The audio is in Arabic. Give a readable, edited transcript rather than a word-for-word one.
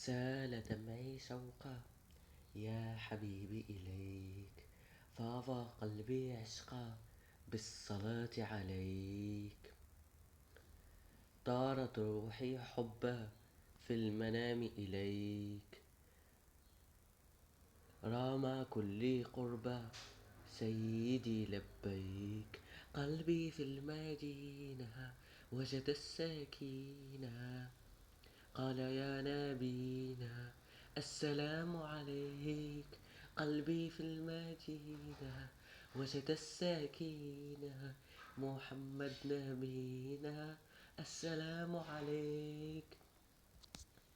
سال دمعي شوقا يا حبيبي إليك، فاض قلبي عشقا بالصلاة عليك. طارت روحي حبا في المنام إليك، رام كلي قربا سيدي لبيك. قلبي في المدينة وجد السكينة، قال يا نبينا السلام عليك. قلبي في المدينة وجد السكينة، محمد نبينا السلام عليك.